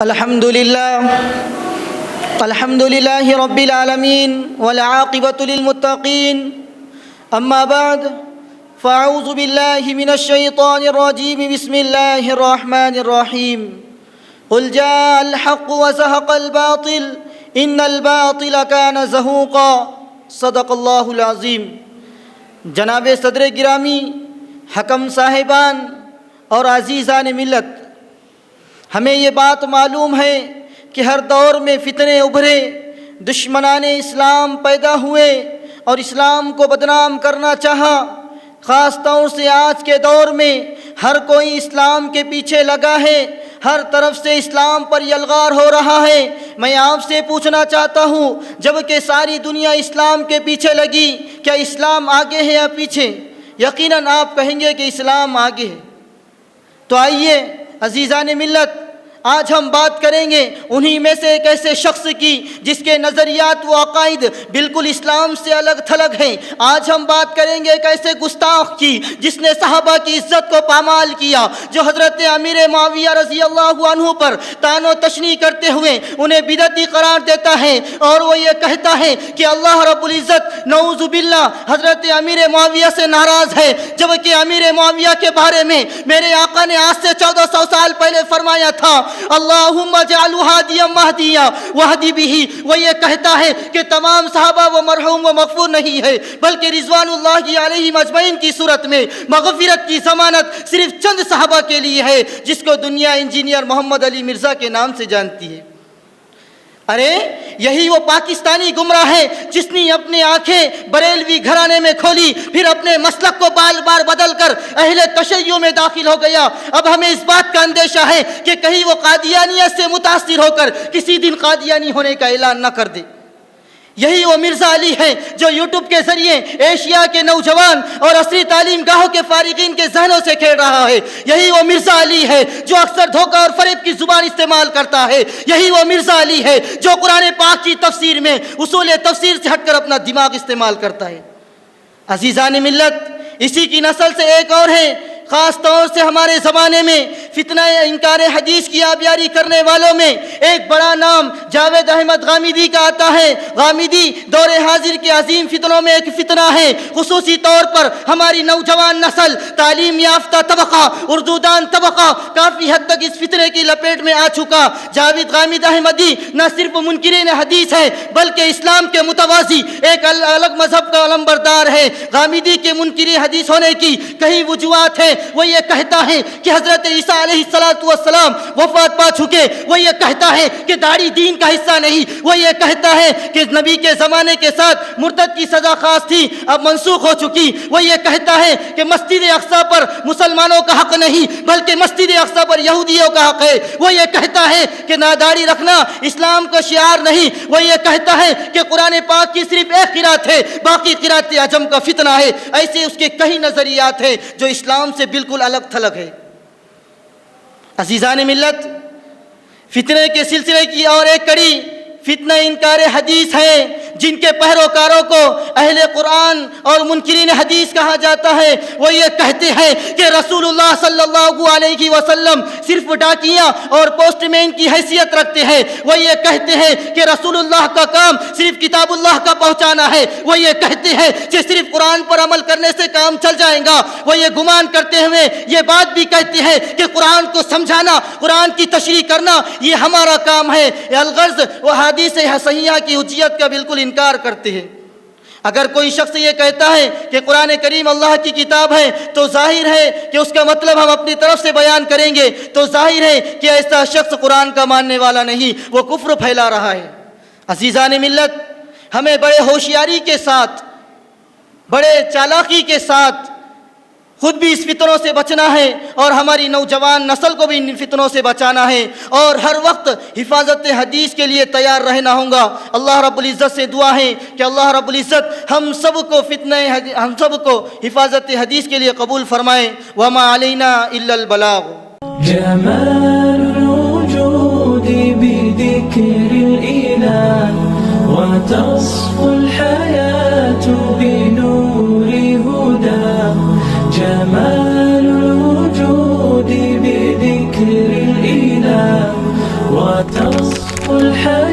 الحمد لله رب العالمين والعاقبة للمتقين أما بعد فأعوذ بالله من الشيطان الرجيم بسم الله الرحمن الرحيم قل جاء الحق وزهق الباطل إن الباطل كان زهوقا صدق اللہ العظیم۔ جناب صدر گرامی، حکم صاحبان اور عزیزان ملت، ہمیں یہ بات معلوم ہے کہ ہر دور میں فتنے ابھرے، دشمنان اسلام پیدا ہوئے اور اسلام کو بدنام کرنا چاہا۔ خاص طور سے آج کے دور میں ہر کوئی اسلام کے پیچھے لگا ہے، ہر طرف سے اسلام پر یلغار ہو رہا ہے۔ میں آپ سے پوچھنا چاہتا ہوں، جب کہ ساری دنیا اسلام کے پیچھے لگی، کیا اسلام آگے ہے یا پیچھے؟ یقیناً آپ کہیں گے کہ اسلام آگے ہے۔ تو آئیے عزیزان ملت، آج ہم بات کریں گے انہی میں سے ایک ایسے شخص کی جس کے نظریات و عقائد بالکل اسلام سے الگ تھلگ ہیں۔ آج ہم بات کریں گے ایک ایسے گستاخ کی جس نے صحابہ کی عزت کو پامال کیا، جو حضرت امیر معاویہ رضی اللہ عنہ پر طعن و تشنیع کرتے ہوئے انہیں بدعتی قرار دیتا ہے، اور وہ یہ کہتا ہے کہ اللہ رب العزت نعوذ باللہ حضرت امیر معاویہ سے ناراض ہے، جبکہ امیر معاویہ کے بارے میں میرے آقا نے آج سے 1400 سال پہلے فرمایا تھا، اللہم اجعلہ ہادیا مہدیا وہدی بہ۔ وہ یہ کہتا ہے کہ تمام صحابہ وہ مرحوم و مغفور نہیں ہے، بلکہ رضوان اللہ علیہم اجمعین کی صورت میں مغفرت کی ضمانت صرف چند صحابہ کے لیے ہے، جس کو دنیا انجینئر محمد علی مرزا کے نام سے جانتی ہے۔ ارے یہی وہ پاکستانی گمراہ ہے جس نے اپنی آنکھیں بریلوی گھرانے میں کھولی، پھر اپنے مسلک کو بار بار بدل کر اہل تشیع میں داخل ہو گیا۔ اب ہمیں اس بات کا اندیشہ ہے کہ کہیں وہ قادیانیت سے متاثر ہو کر کسی دن قادیانی ہونے کا اعلان نہ کر دے۔ یہی وہ مرزا علی ہے جو یوٹیوب کے ذریعے ایشیا کے نوجوان اور عصری تعلیم گاہوں کے فارغین کے ذہنوں سے کھیل رہا ہے۔ یہی وہ مرزا علی ہے جو اکثر دھوکہ اور فریب کی زبان استعمال کرتا ہے۔ یہی وہ مرزا علی ہے جو قرآن پاک کی تفسیر میں اصول تفسیر سے ہٹ کر اپنا دماغ استعمال کرتا ہے۔ عزیزان ملت، اسی کی نسل سے ایک اور ہے، خاص طور سے ہمارے زمانے میں فتنہ انکار حدیث کی آبیاری کرنے والوں میں ایک بڑا نام جاوید احمد غامدی کا آتا ہے۔ غامدی دور حاضر کے عظیم فتنوں میں ایک فتنہ ہے، خصوصی طور پر ہماری نوجوان نسل، تعلیم یافتہ طبقہ، اردو دان طبقہ کافی حد تک اس فتنے کی لپیٹ میں آ چکا۔ جاوید غامد احمدی نہ صرف منکرین حدیث ہے بلکہ اسلام کے متوازی ایک الگ مذہب کا علمبردار ہے۔ غامدی کے منکر حدیث ہونے کی کئی وجوہات ہیں۔ وہ یہ کہتا ہے کہ حضرت عیسیٰ علیہ السلام وفات پا چکے۔ وہ یہ کہتا ہے کہ داڑھی دین کا حصہ نہیں۔ وہ یہ کہتا ہے کہ نبی کے زمانے کے ساتھ مرتد کی سزا خاص تھی، اب منسوخ ہو چکی۔ وہ یہ کہتا ہے کہ مسجد اقصی پر مسلمانوں کا حق نہیں بلکہ مسجد اقصی پر یہودیوں کا حق ہے۔ وہ یہ کہتا ہے کہ نہ داڑھی رکھنا اسلام کا شعار نہیں۔ وہ یہ کہتا ہے کہ قرآن پاک کی صرف ایک قرات ہے، باقی قرات عجم کا فتنہ ہے۔ ایسے اس کے کئی نظریات ہیں جو اسلام سے بالکل الگ تھلگ ہے۔ عزیزان ملت، فتنے کے سلسلے کی اور ایک کڑی فتنہ انکار حدیث ہے، جن کے پیروکاروں کو اہل قرآن اور منکرین حدیث کہا جاتا ہے۔ وہ یہ کہتے ہیں کہ رسول اللہ صلی اللہ علیہ وسلم صرف ڈاکیاں اور پوسٹ مین کی حیثیت رکھتے ہیں۔ وہ یہ کہتے ہیں کہ رسول اللہ کا کام صرف کتاب اللہ کا پہنچانا ہے۔ وہ یہ کہتے ہیں کہ صرف قرآن پر عمل کرنے سے کام چل جائے گا۔ وہ یہ گمان کرتے ہوئے یہ بات بھی کہتے ہیں کہ قرآن کو سمجھانا، قرآن کی تشریح کرنا یہ ہمارا کام ہے۔ الغرض وہ حدیث صحیحہ کی حجیت کا بالکل انکار کرتے ہیں۔ اگر کوئی شخص یہ کہتا ہے کہ قرآن کریم اللہ کی کتاب ہے تو ظاہر ہے کہ اس کا مطلب ہم اپنی طرف سے بیان کریں گے، تو ظاہر ہے کہ ایسا شخص قرآن کا ماننے والا نہیں، وہ کفر پھیلا رہا ہے۔ عزیزان ملت، ہمیں بڑے ہوشیاری کے ساتھ، بڑے چالاکی کے ساتھ خود بھی اس فتنوں سے بچنا ہے اور ہماری نوجوان نسل کو بھی ان فتنوں سے بچانا ہے، اور ہر وقت حفاظت حدیث کے لیے تیار رہنا ہوگا۔ اللہ رب العزت سے دعا ہے کہ اللہ رب العزت ہم سب کو حفاظت حدیث کے لیے قبول فرمائے۔ وما علینا الا البلاغ۔ جمال الوجود بذكر الإله وتصفو الحياة بنور هداه جمال الوجود بذكر الإله وتصفو الحياة